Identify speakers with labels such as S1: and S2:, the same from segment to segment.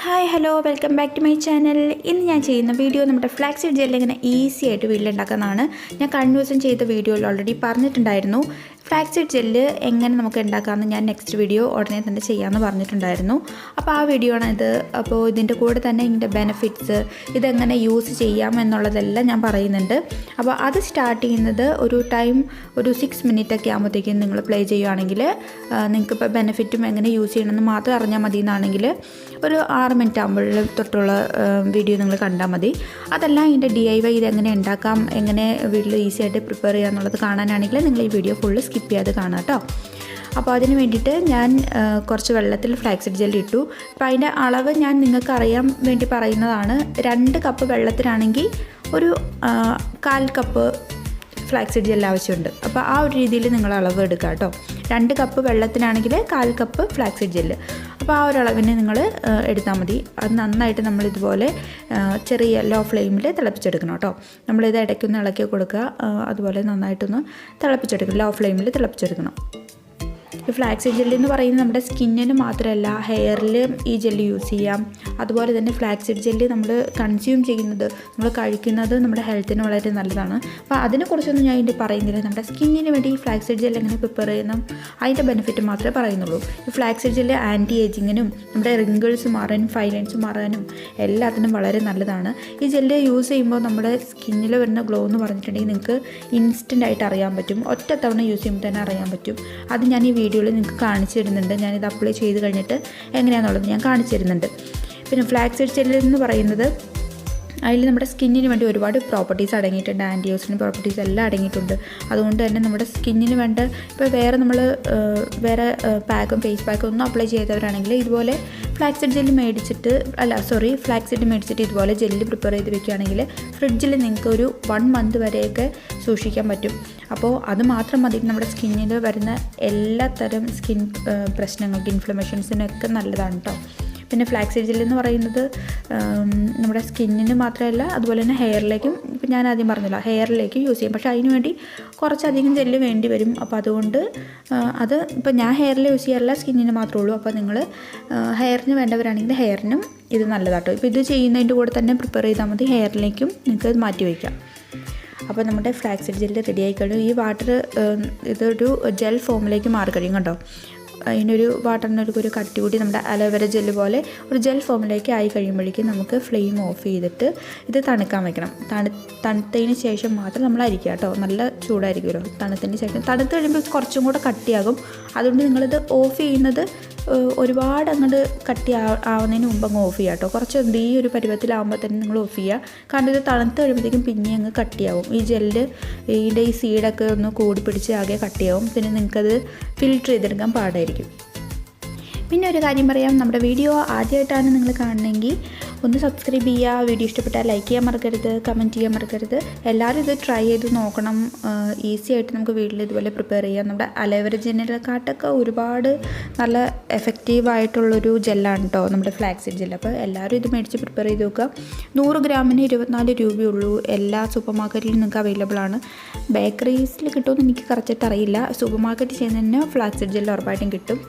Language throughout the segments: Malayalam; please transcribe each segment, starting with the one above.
S1: Hi hello welcome back to my channel. ഇന്ന് ഞാൻ ചെയ്യുന്ന വീഡിയോ നമ്മുടെ ഫ്ലാക്സീഡ് ജെൽ എങ്ങനെ ഈസി ആയിട്ട് വീട്ടിലുണ്ടാക്കുന്നതാണ്. ഞാൻ കഴിഞ്ഞ ദിവസം ചെയ്ത വീഡിയോയിൽ ഓൾറെഡി പറഞ്ഞിട്ടുണ്ടായിരുന്നു. ഫ്ലാക്സീഡ് ജെല്ല് എങ്ങനെ നമുക്ക് ഉണ്ടാക്കാമെന്ന് ഞാൻ നെക്സ്റ്റ് വീഡിയോ ഉടനെ തന്നെ ചെയ്യാമെന്ന് പറഞ്ഞിട്ടുണ്ടായിരുന്നു. അപ്പോൾ ആ വീഡിയോ ആണ് ഇത്. അപ്പോൾ ഇതിൻ്റെ കൂടെ തന്നെ ഇതിൻ്റെ ബെനിഫിറ്റ്സ്, ഇതെങ്ങനെ യൂസ് ചെയ്യാം എന്നുള്ളതെല്ലാം ഞാൻ പറയുന്നുണ്ട്. അപ്പോൾ അത് സ്റ്റാർട്ട് ചെയ്യുന്നത് ഒരു 6 മിനിറ്റൊക്കെ ആകുമ്പോഴത്തേക്കും നിങ്ങൾ പ്ലേ ചെയ്യുകയാണെങ്കിൽ നിങ്ങൾക്കിപ്പോൾ ബെനിഫിറ്റും എങ്ങനെ യൂസ് ചെയ്യണമെന്ന് മാത്രം അറിഞ്ഞാൽ മതി എന്നാണെങ്കിൽ ഒരു 6 മിനിറ്റ് ആകുമ്പോൾ തൊട്ടുള്ള വീഡിയോ നിങ്ങൾ കണ്ടാൽ മതി. അതല്ല ഇതിൻ്റെ DIY ഇതെങ്ങനെ ഉണ്ടാക്കാം, എങ്ങനെ വീട്ടിൽ ഈസി ആയിട്ട് പ്രിപ്പയർ ചെയ്യുക എന്നുള്ളത് കാണാനാണെങ്കിൽ നിങ്ങൾ ഈ വീഡിയോ ഫുള്ള് സ്കിപ്പ് ചെയ്യാതെ കാണാം കേട്ടോ. അപ്പോൾ അതിന് വേണ്ടിയിട്ട് ഞാൻ കുറച്ച് വെള്ളത്തിൽ ഫ്ലാക്സീഡ് ജെൽ ഇട്ടു. അപ്പോൾ അതിൻ്റെ അളവ് ഞാൻ നിങ്ങൾക്ക് അറിയാൻ വേണ്ടി പറയുന്നതാണ്. 2 കപ്പ് വെള്ളത്തിനാണെങ്കിൽ ഒരു 1/4 കപ്പ് ഫ്ലാക്സീഡ് ജെൽ ആവശ്യമുണ്ട്. അപ്പോൾ ആ ഒരു രീതിയിൽ നിങ്ങൾ അളവ് എടുക്കുക കേട്ടോ. 2 കപ്പ് വെള്ളത്തിനാണെങ്കിൽ 1/4 കപ്പ് ഫ്ലാക്സീഡ് ജെല്ല്. അപ്പോൾ ആ ഒരു അളവിന് നിങ്ങൾ എടുത്താൽ മതി. അത് നന്നായിട്ട് നമ്മളിതുപോലെ ചെറിയ ലോ ഫ്ലെയിമിൽ തിളപ്പിച്ചെടുക്കണം കേട്ടോ. നമ്മളിത് ഇടയ്ക്കൊന്ന് ഇളക്കി കൊടുക്കുക. അതുപോലെ നന്നായിട്ടൊന്ന് തിളപ്പിച്ചെടുക്കണം, ലോ ഫ്ലെയിമിൽ തിളപ്പിച്ചെടുക്കണം. ഈ ഫ്ലാക്സീഡ് ജെല്ല് എന്ന് പറയുന്നത് നമ്മുടെ സ്കിന്നിന് മാത്രമല്ല ഹെയറിലും ഈ ജെല്ല് യൂസ് ചെയ്യാം. അതുപോലെ തന്നെ ഫ്ലാക്സീഡ് ജെല്ല് നമ്മൾ കൺസ്യൂം ചെയ്യുന്നത്, നമ്മൾ കഴിക്കുന്നത് നമ്മുടെ ഹെൽത്തിന് വളരെ നല്ലതാണ്. അപ്പോൾ അതിനെക്കുറിച്ചൊന്നും ഞാൻ ഇതിൻ്റെ പറയുന്നില്ല. നമ്മുടെ സ്കിന്നിന് വേണ്ടി ഈ ഫ്ലാക്സീഡ് ജെല്ല് എങ്ങനെ പ്രിപ്പയർ ചെയ്യുന്ന അതിൻ്റെ ബെനിഫിറ്റ് മാത്രമേ പറയുന്നുള്ളൂ. ഈ ഫ്ലാക്സീഡ് ജെല്ല് ആൻറ്റി ഏജിങ്ങിനും നമ്മുടെ റിങ്കിൾസ് മാറാനും ഫൈൻ ലൈൻസ് മാറാനും എല്ലാത്തിനും വളരെ നല്ലതാണ്. ഈ ജെല്ല് യൂസ് ചെയ്യുമ്പോൾ നമ്മുടെ സ്കിന്നിൽ വരുന്ന ഗ്ലോ എന്ന് പറഞ്ഞിട്ടുണ്ടെങ്കിൽ നിങ്ങൾക്ക് ഇൻസ്റ്റൻ്റ് ആയിട്ട് അറിയാൻ പറ്റും. ഒറ്റ തവണ യൂസ് ചെയ്യുമ്പോൾ തന്നെ അറിയാൻ പറ്റും. അത് ഞാൻ ഈ വീഡിയോയിൽ നിങ്ങൾക്ക് കാണിച്ചു തരുന്നുണ്ട്. ഞാനിത് അപ്ലൈ ചെയ്ത് കഴിഞ്ഞിട്ട് എങ്ങനെയാണെന്നുള്ളത് ഞാൻ കാണിച്ചു തരുന്നുണ്ട്. പിന്നെ ഫ്ലാക്സീഡ് ജെല്ല് എന്ന് പറയുന്നത് അതിൽ നമ്മുടെ സ്കിന്നിന് വേണ്ടി ഒരുപാട് പ്രോപ്പർട്ടീസ് അടങ്ങിയിട്ടുണ്ട്. ആൻറ്റി ഓക്സിഡൻറ്റ് പ്രോപ്പർട്ടീസ് എല്ലാം അടങ്ങിയിട്ടുണ്ട്. അതുകൊണ്ട് തന്നെ നമ്മുടെ സ്കിന്നിന് വേണ്ട ഇപ്പോൾ വേറെ പാക്കും ഫേസ് പാക്കും ഒന്നും അപ്ലൈ ചെയ്തവരാണെങ്കിൽ ഇതുപോലെ ഫ്ലാക്സീഡ് മേടിച്ചിട്ട് ഇതുപോലെ ജെല്ല് പ്രിപ്പയർ ചെയ്ത് വെക്കുകയാണെങ്കിൽ ഫ്രിഡ്ജിൽ നിങ്ങൾക്ക് ഒരു 1 മന്ത് വരെയൊക്കെ സൂക്ഷിക്കാൻ പറ്റും. അപ്പോൾ അത് മാത്രം മതി നമ്മുടെ സ്കിന്നിൽ വരുന്ന എല്ലാത്തരം സ്കിൻ പ്രശ്നങ്ങൾക്ക്, ഇൻഫ്ലമേഷൻസിനൊക്കെ നല്ലതാണ് കേട്ടോ. പിന്നെ ഫ്ലാക്സീഡ് ജെല്ല് എന്ന് പറയുന്നത് നമ്മുടെ സ്കിന്നിന് മാത്രമല്ല അതുപോലെ തന്നെ ഹെയറിലേക്കും, ഇപ്പം ഞാൻ ആദ്യം പറഞ്ഞല്ലോ ഹെയറിലേക്കും യൂസ് ചെയ്യും. പക്ഷേ അതിന് വേണ്ടി കുറച്ചധികം ജെല്ല് വേണ്ടി വരും. അപ്പോൾ അതുകൊണ്ട് അത് ഇപ്പോൾ ഞാൻ ഹെയറിൽ യൂസ് ചെയ്യാറില്ല, സ്കിന്നിന് മാത്രമേ ഉള്ളൂ. അപ്പോൾ നിങ്ങൾ ഹെയറിന് വേണ്ടവരാണെങ്കിൽ ഹെയറിനും ഇത് നല്ലതാട്ടോ. ഇപ്പോൾ ഇത് ചെയ്യുന്നതിൻ്റെ കൂടെ തന്നെ പ്രിപ്പയർ ചെയ്താൽ മതി. ഹെയറിലേക്കും നിങ്ങൾക്ക് ഇത് മാറ്റി വയ്ക്കാം. അപ്പോൾ നമ്മുടെ ഫ്ലാക്സീഡ് ജെല്ല് റെഡി ആയി കഴിഞ്ഞു. ഈ വാട്ടർ ഇതൊരു ജെൽ ഫോമിലേക്ക് മാറി കഴിയും കേട്ടോ. അതിനൊരു വാട്ടറിനൊരു കട്ടി കൂടി നമ്മുടെ അലോവേര ജെല്ല് പോലെ ഒരു ജെൽ ഫോമിലേക്ക് ആയി കഴിയുമ്പോഴേക്കും നമുക്ക് ഫ്ലെയിം ഓഫ് ചെയ്തിട്ട് ഇത് തണുക്കാൻ വെക്കണം. തണുത്തതിന് ശേഷം മാത്രം നമ്മൾ അരിക്കുക കേട്ടോ. നല്ല ചൂടായിരിക്കുമല്ലോ. തണുത്ത് കഴിയുമ്പോൾ കുറച്ചും കൂടെ കട്ടിയാകും. അതുകൊണ്ട് നിങ്ങളിത് ഓഫ് ചെയ്യുന്നത് ഒരുപാട് അങ്ങോട്ട് കട്ടി ആവുന്നതിന് മുമ്പ് അങ്ങ് ഓഫ് ചെയ്യുക കേട്ടോ. കുറച്ച് ഈ ഒരു പരുവത്തിലാവുമ്പോൾ തന്നെ നിങ്ങൾ ഓഫ് ചെയ്യുക. കാരണം ഇത് തണുത്ത് കഴിയുമ്പോഴത്തേക്കും പിന്നെ അങ്ങ് കട്ടിയാവും. ഈ ജെല്ല് ഇതിൻ്റെ ഈ സീഡൊക്കെ ഒന്ന് കൂടി പിടിച്ച് ആകെ കട്ടിയാവും. പിന്നെ നിങ്ങൾക്കത് ഫിൽറ്റർ ചെയ്തെടുക്കാൻ പാടായിരിക്കും. പിന്നെ ഒരു കാര്യം പറയാം, നമ്മുടെ വീഡിയോ ആദ്യമായിട്ടാണ് നിങ്ങൾ കാണണമെങ്കിൽ ഒന്ന് സബ്സ്ക്രൈബ് ചെയ്യുക. വീഡിയോ ഇഷ്ടപ്പെട്ടാൽ ലൈക്ക് ചെയ്യാൻ മറക്കരുത്, കമൻറ്റ് ചെയ്യാൻ മറക്കരുത്. എല്ലാവരും ഇത് ട്രൈ ചെയ്ത് നോക്കണം. ഈസി ആയിട്ട് നമുക്ക് വീട്ടിൽ ഇതുപോലെ പ്രിപ്പയർ ചെയ്യാം. നമ്മുടെ അലോവേര ജെല്ലിനെക്കാട്ടൊക്കെ ഒരുപാട് നല്ല എഫക്റ്റീവായിട്ടുള്ളൊരു ജെല്ലാണ് കേട്ടോ നമ്മുടെ ഫ്ലാക്സീഡ് ജെല്ല്. അപ്പോൾ എല്ലാവരും ഇത് മേടിച്ച് പ്രിപ്പയർ ചെയ്ത് നോക്കുക. 100 ഗ്രാമിന് 24 രൂപയുള്ളൂ. എല്ലാ സൂപ്പർ മാർക്കറ്റിലും നിങ്ങൾക്ക് അവൈലബിൾ ആണ്. ബേക്കറീസിൽ കിട്ടുമെന്ന് എനിക്ക് കറക്റ്റായിട്ട് അറിയില്ല. സൂപ്പർ മാർക്കറ്റിൽ ചെയ്യുന്നതിന് ഫ്ലാക്സീഡ് ജെല്ല് ഉറപ്പായിട്ടും കിട്ടും.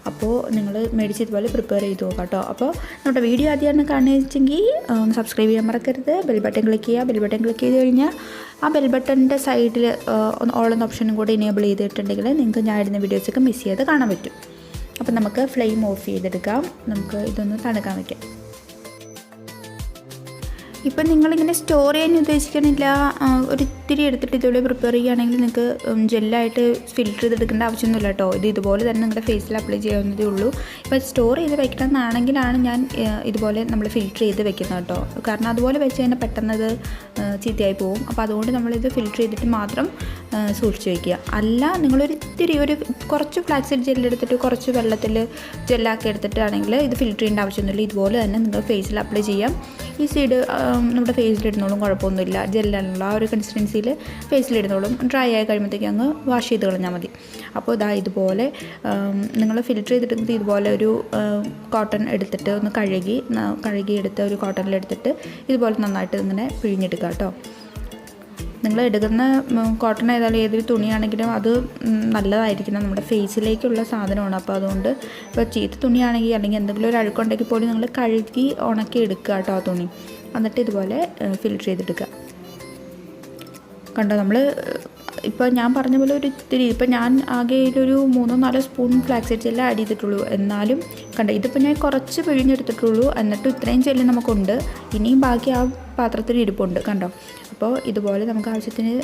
S1: അപ്പോൾ നിങ്ങൾ മേടിച്ച് ഇതുപോലെ പ്രിപ്പയർ ചെയ്ത് നോക്കാം കേട്ടോ. അപ്പോൾ നമ്മുടെ വീഡിയോ ആദ്യമാണ് കാണുകയെങ്കിൽ ഒന്ന് സബ്സ്ക്രൈബ് ചെയ്യാൻ മറക്കരുത്. ബെൽ ബട്ടൺ ക്ലിക്ക് ചെയ്യുക. ബെൽ ബട്ടൺ ക്ലിക്ക് ചെയ്ത് കഴിഞ്ഞാൽ ആ ബെൽ ബട്ടണിൻ്റെ സൈഡിൽ ഓൾ എന്ന ഓപ്ഷനും കൂടി എനേബിൾ ചെയ്തിട്ടുണ്ടെങ്കിൽ നിങ്ങൾക്ക് ഞാൻ ഇടുന്ന വീഡിയോസൊക്കെ മിസ് ചെയ്ത് കാണാൻ പറ്റും. അപ്പോൾ നമുക്ക് ഫ്ലെയിം ഓഫ് ചെയ്തെടുക്കാം. നമുക്ക് ഇതൊന്ന് തണുക്കാൻ വയ്ക്കാം. ഇപ്പം നിങ്ങളിങ്ങനെ സ്റ്റോർ ചെയ്യാൻ ഉദ്ദേശിക്കണില്ല, ഒരിത്തിരി എടുത്തിട്ട് ഇതുപോലെ പ്രിപ്പയർ ചെയ്യുകയാണെങ്കിൽ നിങ്ങൾക്ക് ജെല്ലായിട്ട് ഫിൽറ്റർ ചെയ്തെടുക്കേണ്ട ആവശ്യമൊന്നുമില്ല കേട്ടോ. ഇതുപോലെ തന്നെ നിങ്ങളുടെ ഫേസിൽ അപ്ലൈ ചെയ്യാവുന്നതേ ഉള്ളൂ. ഇപ്പോൾ സ്റ്റോർ ചെയ്ത് വെക്കണമെന്നാണെങ്കിലാണ് ഞാൻ ഇതുപോലെ നമ്മൾ ഫിൽറ്റർ ചെയ്ത് വെക്കുന്നത് കേട്ടോ. കാരണം അതുപോലെ വെച്ച് കഴിഞ്ഞാൽ പെട്ടെന്ന് അത് ചീത്തയായി പോകും. അപ്പോൾ അതുകൊണ്ട് നമ്മളിത് ഫിൽറ്റർ ചെയ്തിട്ട് മാത്രം സൂക്ഷിച്ച് വയ്ക്കുക. അല്ല നിങ്ങളൊരിത്തിരി കുറച്ച് ഫ്ലാക്സീഡ് ജെല്ലെടുത്തിട്ട് കുറച്ച് വെള്ളത്തിൽ ജെല്ലാക്കി എടുത്തിട്ടാണെങ്കിൽ ഇത് ഫിൽറ്റർ ചെയ്യേണ്ട ആവശ്യമൊന്നുമില്ല. ഇതുപോലെ തന്നെ നിങ്ങൾ ഫേസിൽ അപ്ലൈ ചെയ്യാം. ഈ സീഡ് നമ്മുടെ ഫേസിലിടുന്നോളും, കുഴപ്പമൊന്നുമില്ല. ജെല്ലാണുള്ള ആ ഒരു കൺസിസ്റ്റൻസിയിൽ ഫേസിലിടുന്നോളും. ഡ്രൈ ആയി കഴിയുമ്പോഴത്തേക്ക് അങ്ങ് വാഷ് ചെയ്ത് കളഞ്ഞാൽ മതി. അപ്പോൾ ഇതുപോലെ നിങ്ങൾ ഫിൽറ്റർ ചെയ്തിട്ട് ഇതുപോലെ ഒരു കോട്ടൺ എടുത്തിട്ട് ഒന്ന് കഴുകിയെടുത്ത് ഒരു കോട്ടണിലെടുത്തിട്ട് ഇതുപോലെ നന്നായിട്ട് ഇങ്ങനെ പിഴിഞ്ഞെടുക്കുക കേട്ടോ. നിങ്ങൾ എടുക്കുന്ന കോട്ടൺ ഏതായാലും ഏതൊരു തുണിയാണെങ്കിലും അത് നല്ലതായിരിക്കണം, നമ്മുടെ ഫേസിലേക്കുള്ള സാധനമാണ്. അപ്പോൾ അതുകൊണ്ട് ഇപ്പോൾ ചീത്ത തുണിയാണെങ്കിൽ അല്ലെങ്കിൽ എന്തെങ്കിലും ഒരു അഴുക്കുണ്ടെങ്കിൽ പോലും നിങ്ങൾ കഴുകി ഉണക്കി എടുക്കുക കേട്ടോ ആ തുണി. എന്നിട്ട് ഇതുപോലെ ഫിൽറ്റർ ചെയ്തെടുക്കുക. കണ്ടോ, നമ്മൾ ഇപ്പോൾ ഞാൻ പറഞ്ഞ പോലെ ഒരു ഇത്തിരി, ഇപ്പോൾ ഞാൻ ആകെ ഒരു 3-4 സ്പൂൺ ഫ്ലാക്സീഡ് ജെല്ല് ആഡ് ചെയ്തിട്ടുള്ളൂ. എന്നാലും കണ്ടോ, ഇതിപ്പോൾ ഞാൻ കുറച്ച് പിഴിഞ്ഞെടുത്തിട്ടുള്ളൂ, എന്നിട്ടും ഇത്രയും ജെല്ല് നമുക്കുണ്ട്. ഇനിയും ബാക്കി ആ പാത്രത്തിൽ ഇരിപ്പുണ്ട് കണ്ടോ. അപ്പോൾ ഇതുപോലെ നമുക്ക് ആവശ്യത്തിന്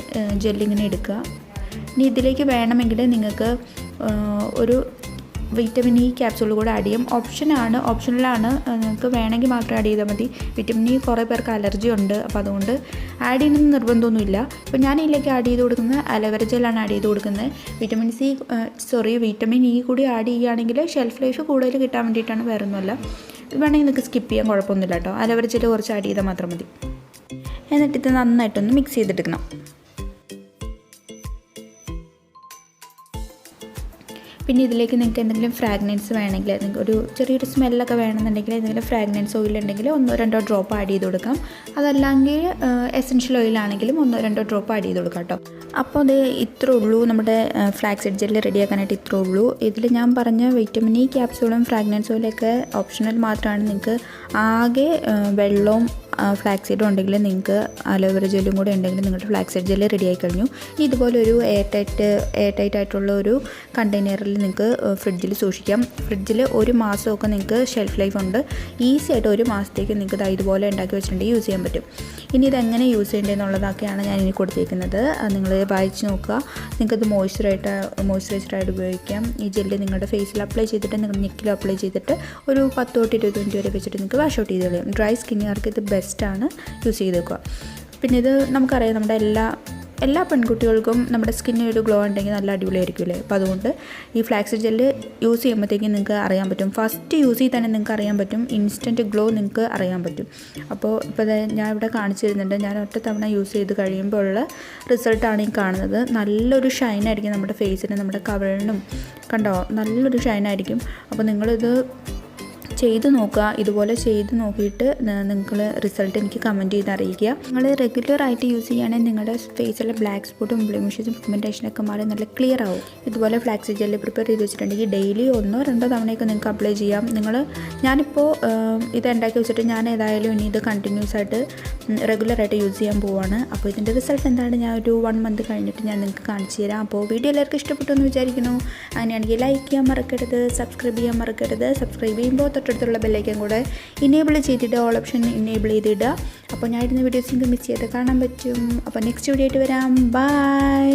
S1: ജെല്ലിങ്ങനെ എടുക്കുക. ഇനി ഇതിലേക്ക് വേണമെങ്കിൽ നിങ്ങൾക്ക് ഒരു വിറ്റമിൻ ഇ ക്യാപ്സൂൾ കൂടെ ആഡ് ചെയ്യും. ഓപ്ഷണലാണ്, നിങ്ങൾക്ക് വേണമെങ്കിൽ മാത്രം ആഡ് ചെയ്താൽ മതി. വിറ്റമിൻ ഇ കുറേ പേർക്ക് അലർജി ഉണ്ട്, അപ്പോൾ അതുകൊണ്ട് ആഡ് ചെയ്യണമെന്ന് നിർബന്ധമൊന്നുമില്ല. ഇപ്പോൾ ഞാൻ ഇതിലേക്ക് ആഡ് ചെയ്ത് കൊടുക്കുന്നത് അലോവേര ജെല്ലാണ് ആഡ് ചെയ്ത് കൊടുക്കുന്നത്. വിറ്റമിൻ ഇ കൂടി ആഡ് ചെയ്യുകയാണെങ്കിൽ ഷെൽഫ് ലൈഫ് കൂടുതൽ കിട്ടാൻ വേണ്ടിയിട്ടാണ്, വേറെ ഒന്നുമല്ല. വേണമെങ്കിൽ നിങ്ങൾക്ക് സ്കിപ്പ് ചെയ്യാൻ കുഴപ്പമൊന്നുമില്ല കേട്ടോ. അലോവേര ജെല്ല് കുറച്ച് ആഡ് ചെയ്താൽ മാത്രം മതി. എന്നിട്ട് ഇത് നന്നായിട്ടൊന്ന് മിക്സ് ചെയ്തെടുക്കണം. പിന്നെ ഇതിലേക്ക് നിങ്ങൾക്ക് എന്തെങ്കിലും ഫ്രാഗ്രൻസ് വേണമെങ്കിൽ, ഒരു ചെറിയൊരു സ്മെല്ലൊക്കെ വേണമെന്നുണ്ടെങ്കിൽ എന്തെങ്കിലും ഫ്രാഗ്രൻസ് ഓയിൽ ഉണ്ടെങ്കിൽ 1-2 ഡ്രോപ്പ് ആഡ് ചെയ്ത് കൊടുക്കാം. അതല്ലെങ്കിൽ എസൻഷ്യൽ ഓയിലാണെങ്കിലും 1-2 ഡ്രോപ്പ് ആഡ് ചെയ്ത് കൊടുക്കാം കേട്ടോ. അപ്പോൾ അത് ഇത്രേ ഉള്ളൂ, നമ്മുടെ ഫ്ലാക്സീഡ് ജെല്ല് റെഡിയാക്കാനായിട്ട് ഇത്രേ ഉള്ളൂ. ഇതിൽ ഞാൻ പറഞ്ഞ വിറ്റമിൻ ഇ ക്യാപ്സൂളും ഫ്രാഗ്രൻസ് ഓയിലൊക്കെ ഓപ്ഷണൽ മാത്രമാണ്. നിങ്ങൾക്ക് ആകെ വെള്ളവും ഫ്ലാക്സീഡും ഉണ്ടെങ്കിൽ, നിങ്ങൾക്ക് അലോവേര ജെല്ലും കൂടെ ഉണ്ടെങ്കിൽ നിങ്ങളുടെ ഫ്ലാക്സീഡ് ജെല്ല് റെഡി ആയി കഴിഞ്ഞു. ഇതുപോലെ ഒരു എയർ ടൈറ്റ് ആയിട്ടുള്ള ഒരു കണ്ടെയ്നറിൽ നിങ്ങൾക്ക് ഫ്രിഡ്ജിൽ സൂക്ഷിക്കാം. ഫ്രിഡ്ജിൽ 1 മാസമൊക്കെ നിങ്ങൾക്ക് ഷെൽഫ് ലൈഫ് ഉണ്ട്. ഈസി ആയിട്ട് 1 മാസത്തേക്ക് നിങ്ങൾക്ക് ഇതുപോലെ ഉണ്ടാക്കി വെച്ചിട്ടുണ്ടെങ്കിൽ യൂസ് ചെയ്യാൻ പറ്റും. ഇനി ഇതെങ്ങനെ യൂസ് ചെയ്യേണ്ടതെന്നുള്ളതൊക്കെയാണ് ഞാൻ ഇനി കൊടുത്തിരിക്കുന്നത്. നിങ്ങൾ വായിച്ച് നോക്കുക. നിങ്ങൾക്കത് മോയ്സ്ചറൈസറായിട്ട് ഉപയോഗിക്കാം. ഈ ജെല്ല് നിങ്ങളുടെ ഫേസിൽ അപ്ലൈ ചെയ്തിട്ട് നിങ്ങളുടെ നെക്കിൽ അപ്ലൈ ചെയ്തിട്ട് ഒരു 10-20 മിനിറ്റ് വരെ വെച്ചിട്ട് നിങ്ങൾക്ക് വാഷ് ഔട്ട് ചെയ്ത് കളയാം. ഡ്രൈ സ്കിന്നുകാർക്ക് ഇത് ബെസ്റ്റാണ്, യൂസ് ചെയ്ത് വെക്കുക. പിന്നെ ഇത് നമുക്കറിയാം, നമ്മുടെ എല്ലാ പെൺകുട്ടികൾക്കും നമ്മുടെ സ്കിന്നിന് ഒരു ഗ്ലോ ഉണ്ടെങ്കിൽ നല്ല അടിപൊളിയായിരിക്കും അല്ലേ. അപ്പോൾ അതുകൊണ്ട് ഈ ഫ്ലാക്സീഡ് ജെല്ല് യൂസ് ചെയ്യുമ്പോഴത്തേക്കും നിങ്ങൾക്ക് അറിയാൻ പറ്റും, ഫസ്റ്റ് യൂസ് ചെയ്ത് തന്നെ നിങ്ങൾക്ക് അറിയാൻ പറ്റും, ഇൻസ്റ്റൻറ്റ് ഗ്ലോ നിങ്ങൾക്ക് അറിയാൻ പറ്റും. അപ്പോൾ ഇപ്പോൾ ഞാൻ ഇവിടെ കാണിച്ചു തരുന്നുണ്ട്. ഞാൻ ഒറ്റ തവണ യൂസ് ചെയ്ത് കഴിയുമ്പോഴുള്ള റിസൾട്ടാണ് ഈ കാണുന്നത്. നല്ലൊരു ഷൈനായിരിക്കും നമ്മുടെ ഫേസിനും നമ്മുടെ കവിളിനും. കണ്ടോ, നല്ലൊരു ഷൈനായിരിക്കും. അപ്പോൾ നിങ്ങളിത് ചെയ്ത് നോക്കുക. ഇതുപോലെ ചെയ്ത് നോക്കിയിട്ട് നിങ്ങൾ റിസൾട്ട് എനിക്ക് കമൻറ്റ് ചെയ്ത് അറിയിക്കുക. നിങ്ങൾ റെഗുലറായിട്ട് യൂസ് ചെയ്യുകയാണെങ്കിൽ നിങ്ങളുടെ ഫേസിലെ ബ്ലാക്ക് സ്പോട്ടും ബ്ലെമിഷസും പിഗ്മെൻറ്റേഷനൊക്കെ മാറി നല്ല ക്ലിയർ ആവും. ഇതുപോലെ ഫ്ലാക്സീഡ് ജെല്ല് പ്രിപ്പയർ ചെയ്ത് വെച്ചിട്ടുണ്ടെങ്കിൽ ഡെയിലി 1-2 തവണയൊക്കെ നിങ്ങൾക്ക് അപ്ലൈ ചെയ്യാം. ഞാനിപ്പോൾ ഇത് ഉണ്ടാക്കി വെച്ചിട്ട് ഞാൻ ഏതായാലും ഇനി ഇത് കണ്ടിന്യൂസ് ആയിട്ട് റെഗുലറായിട്ട് യൂസ് ചെയ്യാൻ പോവുകയാണ്. അപ്പോൾ ഇതിൻ്റെ റിസൾട്ട് എന്താണ് ഞാൻ ഒരു 1 മന്ത് കഴിഞ്ഞിട്ട് ഞാൻ നിങ്ങൾക്ക് കാണിച്ചു തരാം. അപ്പോൾ വീഡിയോ എല്ലാവർക്കും ഇഷ്ടപ്പെട്ടു എന്ന് വിചാരിക്കുന്നു. അങ്ങനെയാണെങ്കിൽ ലൈക്ക് ചെയ്യാൻ മറക്കരുത്, സബ്സ്ക്രൈബ് ചെയ്യാൻ മറക്കരുത്. സബ്സ്ക്രൈബ് ചെയ്യുമ്പോൾ തൊട്ടടുത്തുള്ള ബെല്ലൈക്കൻ കൂടെ ഇനേബിൾ ചെയ്തിട്ട് ഓൾ ഓപ്ഷൻ ഇനേബിൾ ചെയ്തിടുക. അപ്പോൾ ഞാൻ ഇടുന്ന വീഡിയോസ് നിങ്ങൾക്ക് മിസ് ചെയ്ത് കാണാൻ പറ്റും. അപ്പോൾ നെക്സ്റ്റ് വീഡിയോ ആയിട്ട് വരാം. ബൈ.